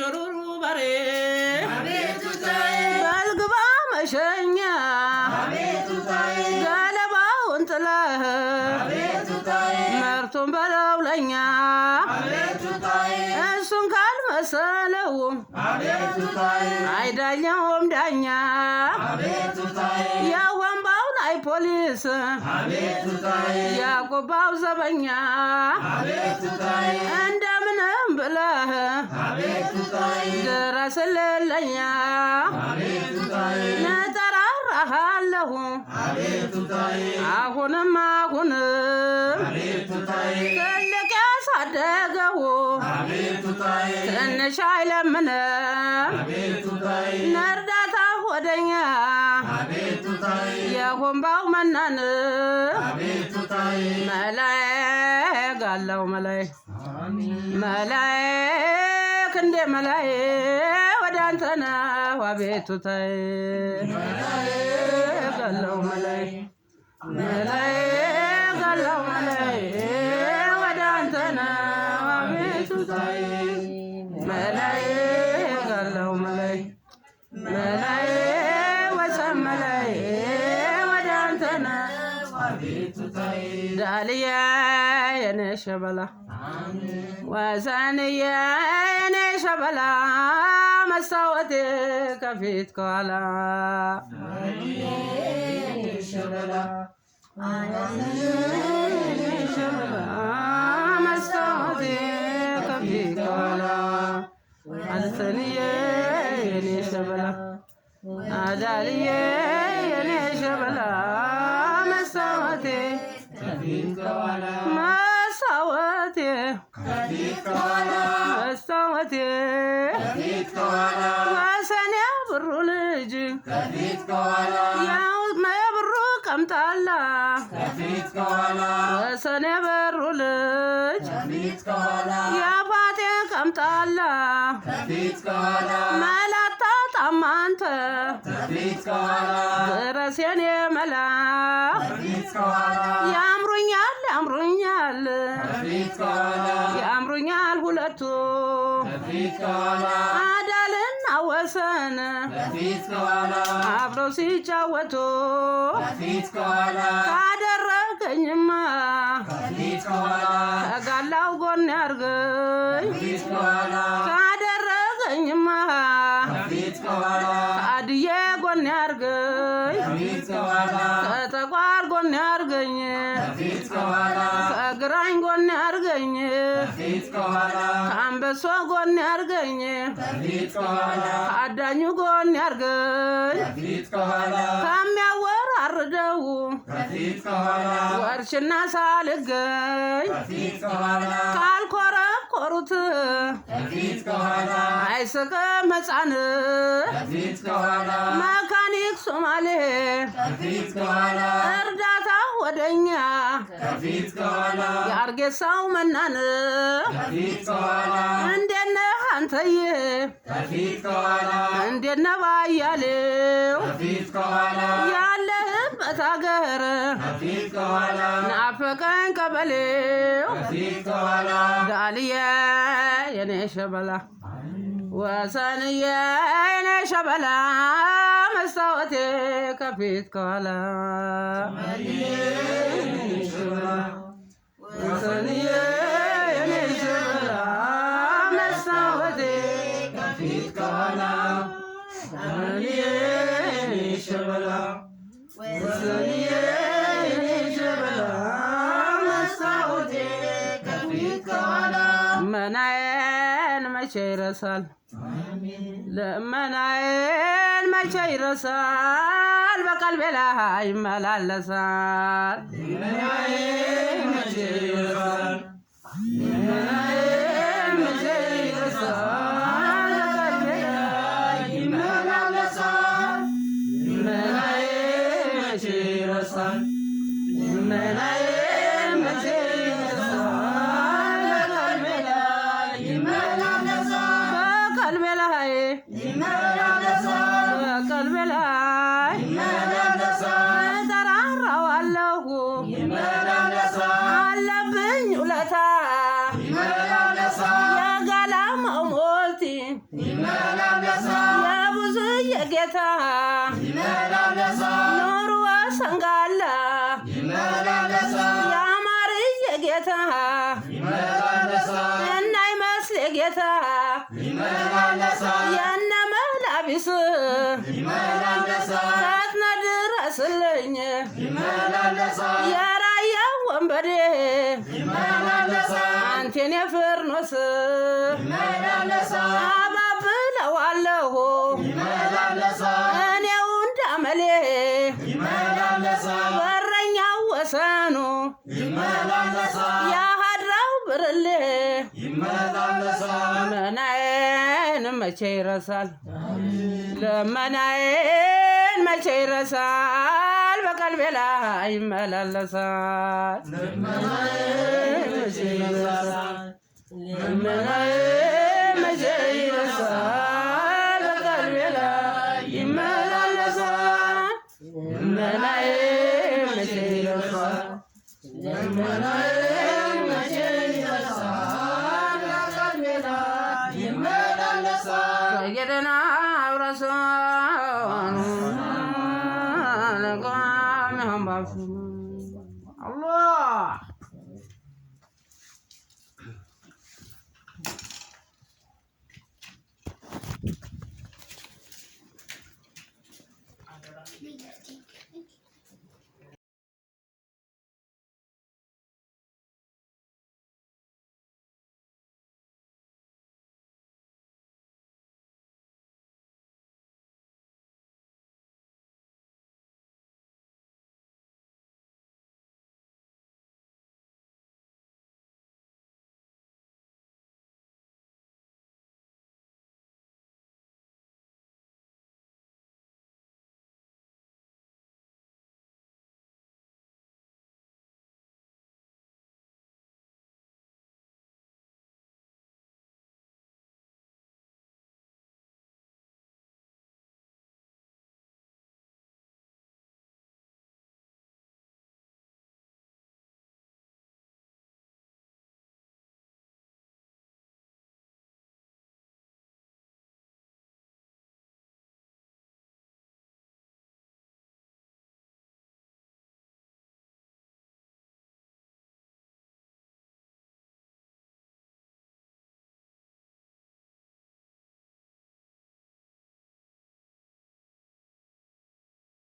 ሽሩሩ በሬ በልግባ መሸኛ ገለባውን ጥለህ መርቱን በለው ለኛ እሱን ካልመሰለው አይዳኛውም ዳኛ የወንባው ላይ ፖሊስ ያቆባው ዘበኛ እንደምንም ብለህ ድረስልለኛ ነጠራራሃለሁ አሁንም ትልቅ ያሳደገው ትንሽ አይለምንም ነርዳታ ወደኛ የሆንባው መናን መላእክ አለው መላእክ እንደ መላእክ ወደ አንተ ነው አቤቱታዬ መላእክ አለው መላእክ አለው መላእክ ወደ አንተ ነው አቤቱታዬ መላእክ አለው መላእክ ወሰን መላእክ ወደ አንተ ነው አቤቱታዬ ዳልያ የኔ ሸበላ ወሰንዬ የኔ ሸበላ መስታወቴ ከፊት ከኋላ መስታወቴ ከፊት ከኋላ አንተንዬ የኔ ሸበላ አዳልዬ የኔ ሸበላ መስታወቴ ከፊት ከኋላ መስታወቴ ወሰኔ ብሩ ልጅ ያው ብሩ ቀምጣላ ወሰኔ ብሩ ልጅ ያባቴ ቀምጣላ መላታ ጣማንተ ድረስ የኔ መላ ያምሩኛል ሁለቱ አዳልና ወሰን አብረው ሲጫወቱ ካደረገኝማ ከጋላው ጎን ያርገኝ ካደረገኝማ ከአድዬ ጎን ያርገኝ ከጠቋር ጎን ያርገኝ ከግራኝ ጎን ያርገኝ ከአንበሶ ጎን ያርገኝ ከአዳኙ ጎን ያርገኝ ከሚያወራርደው ወርሽና ሳልገኝ ካልኮረኮሩት አይስቅም ሕፃን መካኒክ ሶማሌ እርዳታ ወደኛ የአርጌሳው መናን እንዴት ነህ አንተዬ እንዴት ነህ ባያሌው ያለህበት አገር ናፈቀኝ ቀበሌው ዳልዬ የኔ ሸበላ ወሰንዬ የኔ ሸበላ መስታወቴ ከፊት ከኋላ ወሰንዬ የኔ ሸበላ መስታወቴ ከፊት ከኋላ ወሰንዬ የኔ ሸበላ ወሰንዬ የኔ ሸበላ መስታወቴ ከፊት ከኋላ መናዬን መቼ ይረሳል ለመናዬን መቼ ይረሳል በቀልቤ ላይ ይመላለሳል መናዬን መቼ ይረሳል መናዬን መቼ ይረሳል በቀልቤ ላይ ይመላለሳል መናዬን መቼ ይረሳል መናዬን መቼ ይረሳል በቀልቤ ላይ ይመላለሳል በቀልቤ ላይ እጠራራዋለሁ አለብኝ ውለታ የገላማው ሞልቲ የብዙዬ ጌታ ኑሮ ሰንጋላ የአማርዬ ጌታ እና ይመስል ጌታ የነ መላቢስ ፈጥነ ድረስልኝ የራያ ወንበዴ አንቴን የፍርኖስ አባብለዋለሁ እኔው እንዳመሌ በረኛው ወሰኑ ያሃድራው ብርሌ ለመናዬን መቼ ይረሳል ለመናዬን መቼ ይረሳል በቀልቤ ላይ ይመላለሳል ለመናዬን መቼ ይረሳል ለመናዬን መቼ ይረሳል በቀልቤ ላይ ይመላለሳል ለመናዬን መቼ ይረሳል ለመናዬን መቼ ይረሳል በቀልቤ ላይ ይመላለሳል ከየደና አብረሰን ለቃም ያምባሹ